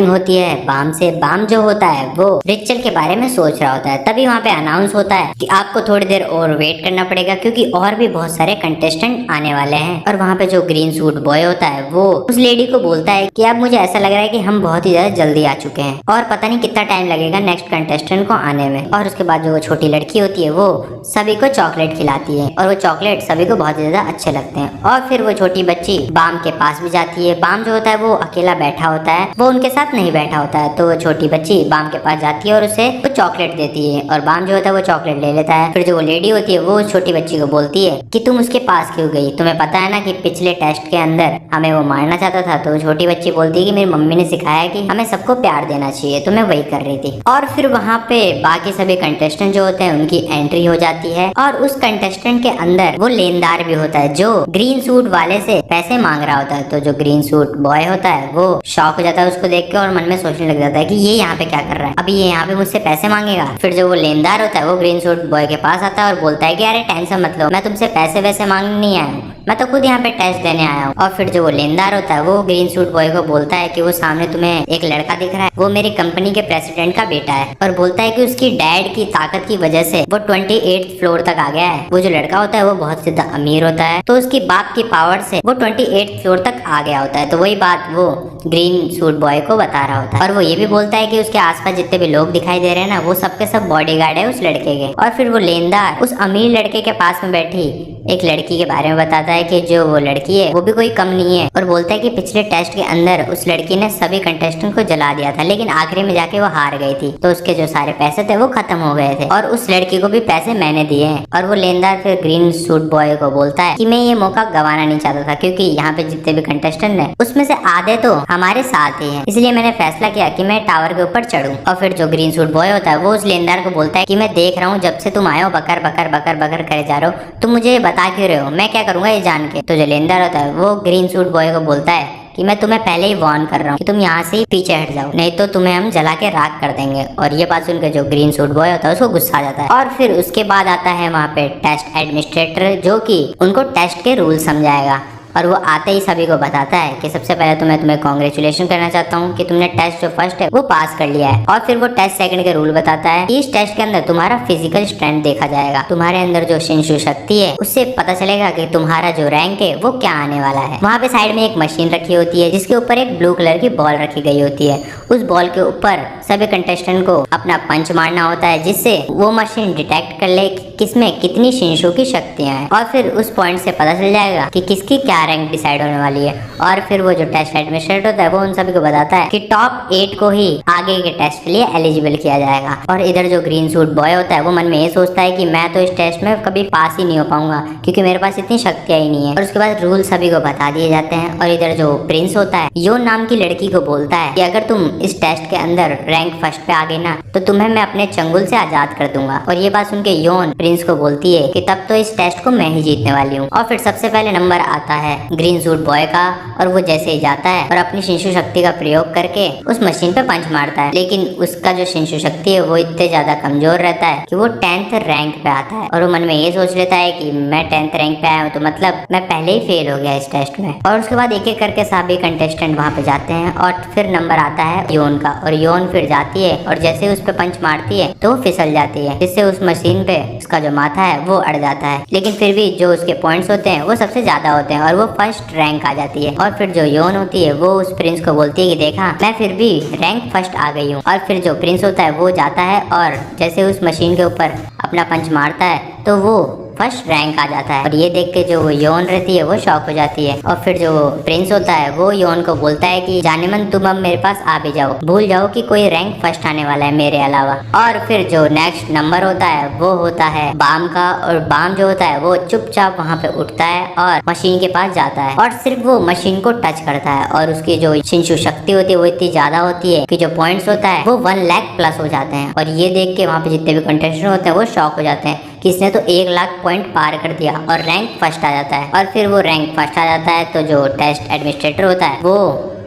होती है बाम से। बाम जो होता है वो रिचल के बारे में सोच रहा होता है। तभी वहाँ पे अनाउंस होता है कि आपको थोड़ी देर और वेट करना पड़ेगा क्योंकि और भी बहुत सारे कंटेस्टेंट आने वाले हैं। और वहाँ पे जो ग्रीन सूट बॉय होता है वो उस लेडी को बोलता है कि अब मुझे ऐसा लग रहा है कि हम बहुत ही ज्यादा जल्दी आ चुके हैं और पता नहीं कितना टाइम लगेगा नेक्स्ट कंटेस्टेंट को आने में। और उसके बाद जो वो छोटी लड़की होती है वो सभी को चॉकलेट खिलाती है और वो चॉकलेट सभी को बहुत ज्यादा अच्छे लगते हैं। और फिर वो छोटी बच्ची बाम के पास भी जाती है। बाम जो होता है वो अकेला बैठा होता है, वो उनके साथ नहीं बैठा होता है। तो वो छोटी बच्ची बाम के पास जाती है और उसे वो चॉकलेट देती है और बाम जो होता है वो चॉकलेट ले लेता है। फिर जो वो लेडी होती है वो छोटी बच्ची को बोलती है कि तुम उसके पास क्यों गई, तुम्हें पता है ना कि पिछले टेस्ट के अंदर हमें वो मारना चाहता था। तो छोटी बच्ची बोलती है कि मेरी मम्मी ने सिखाया कि हमें सबको प्यार देना चाहिए, तो मैं वही कर रही थी। और फिर वहाँ पे बाकी सभी कंटेस्टेंट जो होते हैं उनकी एंट्री हो जाती है और उस कंटेस्टेंट के अंदर वो लेनदार भी होता है जो ग्रीन सूट वाले से पैसे मांग रहा होता है। तो जो ग्रीन सूट बॉय होता है वो शॉक हो जाता है उसको देख के और मन में सोचने लग जाता है कि ये यहाँ पे क्या कर रहा है, अभी ये यहाँ पे मुझसे पैसे मांगेगा। फिर जो वो लेनदार होता है वो ग्रीन सूट बॉय के पास आता है और बोलता है कि अरे टेंशन मत लो, मैं तुमसे पैसे वैसे मांगने नहीं आया हूँ, मैं तो खुद यहाँ पे टेस्ट देने आया हूँ। और फिर जो वो लेनदार होता है वो ग्रीन सूट बॉय को बोलता है कि वो सामने तुम्हें एक लड़का दिख रहा है, वो मेरी कंपनी के प्रेसिडेंट का बेटा है। और बोलता है कि उसकी डैड की ताकत की वजह से वो 28th फ्लोर तक आ गया है। वो जो लड़का होता है वो बहुत ज्यादा अमीर होता है, तो उसकी बाप की पावर से वो 28th फ्लोर तक आ गया होता है। तो वही बात वो ग्रीन सूट बॉय को बता रहा होता है। और वो ये भी बोलता है कि उसके आसपास जितने भी लोग दिखाई दे रहे हैं ना वो सबके सब बॉडीगार्ड है उस लड़के के। और फिर वो लेनदार उस अमीर लड़के के पास में बैठी एक लड़की के बारे में बताता है कि जो वो लड़की है वो भी कोई कम नहीं है। और बोलता है कि पिछले टेस्ट के अंदर उस लड़की ने सभी कंटेस्टेंट को जला दिया था, लेकिन आखिरी में जाके वो हार गई थी, तो उसके जो सारे पैसे थे वो खत्म हो गए थे और उस लड़की को भी पैसे मैंने दिए हैं। और वो लेनदार फिर ग्रीन सूट बॉय को बोलता है कि मैं ये मौका गंवाना नहीं चाहता था क्योंकि यहाँ पे जितने भी कंटेस्टेंट है उसमें से आधे तो हमारे साथ ही हैं, इसलिए मैंने फैसला किया कि मैं टावर के ऊपर चढ़ूं। और फिर जो ग्रीन सूट बॉय होता है वो उस लेनदार को बोलता है कि मैं देख रहा हूँ जब से तुम आए हो बकर बकर बकर बकर करे जा रहे हो, तुम मुझे बता क्यों रहे हो, मैं क्या करूंगा ये जान के। तो जो लेनदार होता है वो ग्रीन सूट बॉय को बोलता है कि मैं तुम्हें पहले ही वार्न कर रहा हूँ कि तुम यहाँ से ही पीछे हट जाओ, नहीं तो तुम्हें हम जला के राख कर देंगे। और ये बात सुनकर जो ग्रीन सूट बॉय होता है उसको गुस्सा आ जाता है। और फिर उसके बाद आता है वहाँ पे टेस्ट एडमिनिस्ट्रेटर जो कि उनको टेस्ट के रूल समझाएगा। और वो आते ही सभी को बताता है कि सबसे पहले तो मैं तुम्हें कॉन्ग्रेचुलेशन करना चाहता हूँ कि तुमने टेस्ट जो फर्स्ट है वो पास कर लिया है। और फिर वो टेस्ट सेकंड के रूल बताता है कि इस टेस्ट के अंदर तुम्हारा फिजिकल स्ट्रेंथ देखा जाएगा, तुम्हारे अंदर जो शिंशु शक्ति है उससे पता चलेगा कि तुम्हारा जो रैंक है वो क्या आने वाला है। वहाँ पे साइड में एक मशीन रखी होती है जिसके ऊपर एक ब्लू कलर की बॉल रखी गई होती है। उस बॉल के ऊपर सभी कंटेस्टेंट को अपना पंच मारना होता है जिससे वो मशीन डिटेक्ट कर ले किसमें कितनी शिंशु की शक्तियां हैं। और फिर उस पॉइंट से पता चल जाएगा कि किसकी क्या रैंक डिसाइड होने वाली है। और फिर वो जो टेस्ट एडमिनिस्ट्रेटर होता है वो उन सभी को बताता है कि टॉप 8 को ही आगे के टेस्ट के लिए एलिजिबल किया जाएगा। और इधर जो ग्रीन सूट बॉय होता है वो मन में ये सोचता है कि मैं तो इस टेस्ट में कभी पास ही नहीं हो पाऊंगा क्योंकि मेरे पास इतनी शक्तियां ही नहीं है। और उसके बाद रूल सभी को बता दिए जाते हैं। और इधर जो प्रिंस होता है योन नाम की लड़की को बोलता है कि अगर तुम इस टेस्ट के अंदर रैंक फर्स्ट पे आ गई ना तो तुम्हें मैं अपने चंगुल से आजाद कर दूंगा। और ये बात सुन के योन प्रिंस को बोलती है कि तब तो इस टेस्ट को मैं ही जीतने वाली हूँ। और फिर सबसे पहले नंबर आता है ग्रीन सूट बॉय का और वो जैसे ही जाता है और अपनी शिंशु शक्ति का प्रयोग करके उस मशीन पे पंच मारता है, लेकिन उसका जो शिंशु शक्ति है वो इतने ज्यादा कमजोर रहता है कि वो 10th रैंक पे आता है। और वो मन में ये सोच लेता है कि मैं 10th रैंक पे आया हूँ तो मतलब मैं पहले ही फेल हो गया इस टेस्ट में। और उसके बाद एक एक करके सभी कंटेस्टेंट वहाँ पे जाते हैं और फिर नंबर आता है योन का। और योन फिर जाती है और जैसे उस पे पंच मारती है तो वो फिसल जाती है, जिससे उस मशीन पे उसका जो माथा है वो अड़ जाता है। लेकिन फिर भी जो उसके पॉइंट्स होते हैं वो सबसे ज्यादा होते हैं और वो फर्स्ट रैंक आ जाती है। और फिर जो योन होती है वो उस प्रिंस को बोलती है कि देखा मैं फिर भी रैंक फर्स्ट आ गई हूँ। और फिर जो प्रिंस होता है वो जाता है और जैसे उस मशीन के ऊपर अपना पंच मारता है तो वो फर्स्ट रैंक आ जाता है। और ये देख के जो वो योन रहती है वो शॉक हो जाती है। और फिर जो प्रिंस होता है वो योन को बोलता है कि जाने मन तुम अब मेरे पास आ भी जाओ, भूल जाओ कि कोई रैंक फर्स्ट आने वाला है मेरे अलावा। और फिर जो नेक्स्ट नंबर होता है वो होता है बाम का। और बाम जो होता है वो चुपचाप वहाँ पे उठता है और मशीन के पास जाता है और सिर्फ वो मशीन को टच करता है और उसकी जो शिंशु शक्ति होती है वो इतनी ज्यादा होती है कि जो पॉइंट्स होता है वो 1 लाख प्लस हो जाते हैं। और ये देख के वहाँ पे जितने भी कंटेस्टेंट होते हैं वो शॉक हो जाते हैं कि इसने तो 1 लाख पॉइंट पार कर दिया और रैंक फर्स्ट आ जाता है। और फिर वो रैंक फर्स्ट आ जाता है तो जो टेस्ट एडमिनिस्ट्रेटर होता है वो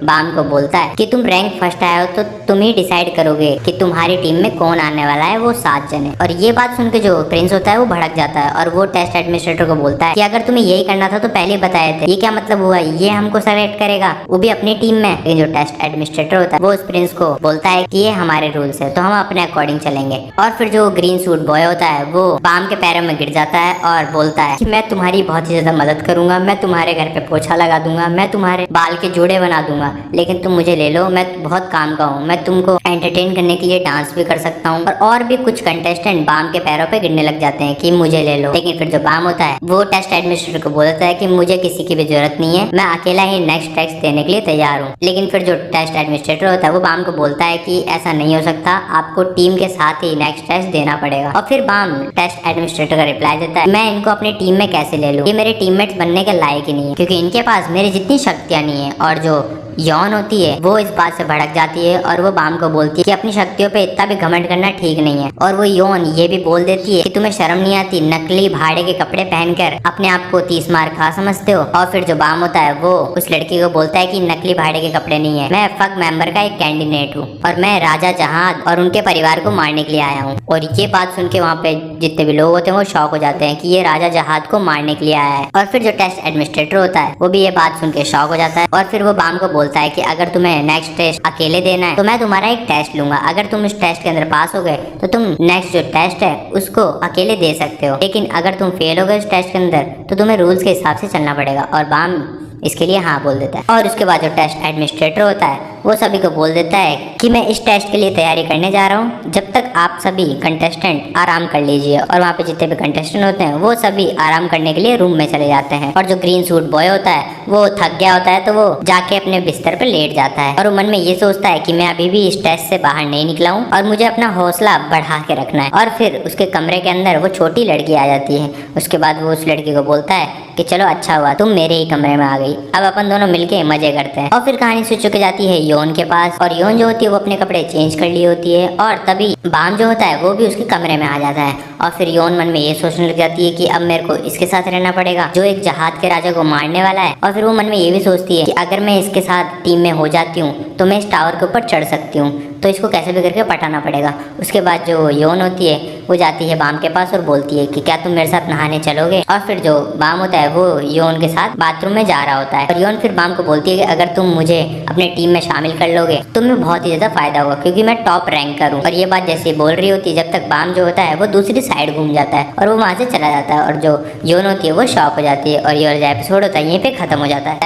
बाम को बोलता है कि तुम रैंक फर्स्ट आए हो तो तुम ही डिसाइड करोगे कि तुम्हारी टीम में कौन आने वाला है। वो 7 जने। और ये बात सुन के जो प्रिंस होता है वो भड़क जाता है और वो टेस्ट एडमिनिस्ट्रेटर को बोलता है कि अगर तुम्हें यही करना था तो पहले ही बताए थे, ये क्या मतलब हुआ, ये हमको सेलेक्ट करेगा वो भी अपनी टीम में। लेकिन जो टेस्ट एडमिनिस्ट्रेटर होता है वो उस प्रिंस को बोलता है कि ये हमारे रूल्स है तो हम अपने अकॉर्डिंग चलेंगे। और फिर जो ग्रीन सूट बॉय होता है वो बाम के पैरों में गिर जाता है और बोलता है कि मैं तुम्हारी बहुत ही ज्यादा मदद करूंगा, मैं तुम्हारे घर पे पोछा लगा दूंगा, मैं तुम्हारे बाल के जोड़े बना दूंगा, लेकिन तुम मुझे ले लो, मैं बहुत काम का हूँ, मैं तुमको एंटरटेन करने के लिए डांस भी कर सकता हूँ। और भी कुछ कंटेस्टेंट बाम के पैरों पे गिरने लग जाते हैं कि मुझे ले लो। लेकिन फिर जो बाम होता है वो टेस्ट एडमिनिस्ट्रेटर को बोलता है कि मुझे किसी की भी जरूरत नहीं है, मैं अकेला ही नेक्स्ट टेस्ट देने के लिए तैयार हूँ। लेकिन फिर जो टेस्ट एडमिनिस्ट्रेटर होता है वो बाम को बोलता है कि ऐसा नहीं हो सकता, आपको टीम के साथ ही नेक्स्ट टेस्ट देना पड़ेगा। और फिर बाम टेस्ट एडमिनिस्ट्रेटर का रिप्लाई देता है, मैं इनको अपनी टीम में कैसे ले लूं, ये मेरे टीममेट्स बनने के लायक ही नहीं है, क्योंकि इनके पास मेरी जितनी शक्तियां नहीं है। और जो यौन होती है वो इस बात से भड़क जाती है और वो बाम को बोलती है कि अपनी शक्तियों पे इतना भी घमंड करना ठीक नहीं है। और वो यौन ये भी बोल देती है कि तुम्हें शर्म नहीं आती नकली भाड़े के कपड़े पहनकर अपने आप को 30 मार खा समझते हो। और फिर जो बाम होता है वो उस लड़की को बोलता है कि नकली भाड़े के कपड़े नहीं है, मैं फक मेंबर का एक कैंडिडेट हूँ और मैं राजा जहाद और उनके परिवार को मारने के लिए आया हूँ। और ये बात सुन के वहाँ पे जितने भी लोग होते हैं वो शॉक हो जाते हैं कि ये राजा जहाद को मारने के लिए आया है। और फिर जो टेस्ट एडमिनिस्ट्रेटर होता है वो भी ये बात सुन के शॉक हो जाता है और फिर वो बाम को बोलता है कि अगर तुम्हें नेक्स्ट टेस्ट अकेले देना है तो मैं तुम्हारा एक टेस्ट लूंगा, अगर तुम इस टेस्ट के अंदर पास हो गए तो तुम नेक्स्ट जो टेस्ट है उसको अकेले दे सकते हो, लेकिन अगर तुम फेल हो गए इस टेस्ट के अंदर तो तुम्हें रूल्स के हिसाब से चलना पड़ेगा। और बाम इसके लिए हाँ बोल देता है। और उसके बाद जो टेस्ट एडमिनिस्ट्रेटर होता है वो सभी को बोल देता है कि मैं इस टेस्ट के लिए तैयारी करने जा रहा हूँ, जब तक आप सभी कंटेस्टेंट आराम कर लीजिए। और वहाँ पे जितने भी कंटेस्टेंट होते हैं वो सभी आराम करने के लिए रूम में चले जाते हैं। और जो ग्रीन सूट बॉय होता है वो थक गया होता है तो वो जाके अपने बिस्तर पर लेट जाता है और वो मन में ये सोचता है कि मैं अभी भी इस टेस्ट से बाहर नहीं निकला हूँ और मुझे अपना हौसला बढ़ा के रखना है। और फिर उसके कमरे के अंदर वो छोटी लड़की आ जाती है। उसके बाद वो उस लड़की को बोलता है कि चलो अच्छा हुआ तुम मेरे ही कमरे में आ गई, अब अपन दोनों मिलके मजे करते हैं। और फिर कहानी स्विच होके जाती है योन के पास और योन जो होती है वो अपने कपड़े चेंज कर ली होती है और तभी बाम जो होता है वो भी उसके कमरे में आ जाता है। और फिर योन मन में ये सोचने लग जाती है कि अब मेरे को इसके साथ रहना पड़ेगा जो एक जहाद के राजा को मारने वाला है। और फिर वो मन में ये भी सोचती है कि अगर मैं इसके साथ टीम में हो जाती हूँ तो मैं इस टावर के ऊपर चढ़ सकती हूँ, तो इसको कैसे भी करके पटाना पड़ेगा। उसके बाद जो योन होती है वो जाती है बाम के पास और बोलती है कि क्या तुम मेरे साथ नहाने चलोगे। और फिर जो बाम होता है वो योन के साथ बाथरूम में जा रहा होता है और योन फिर बाम को बोलती है कि अगर तुम मुझे अपने टीम में शामिल कर लोगे तो तुम्हें बहुत ही ज्यादा फायदा होगा क्योंकि मैं टॉप रैंक करूँ। और ये बात जैसे बोल रही होती है जब तक बाम जो होता है वो दूसरी साइड घूम जाता है और वो वहाँ से चला जाता है और जो योन होती है वो शॉक हो जाती है और ये वाला एपिसोड होता है यहीं पे खत्म हो जाता है।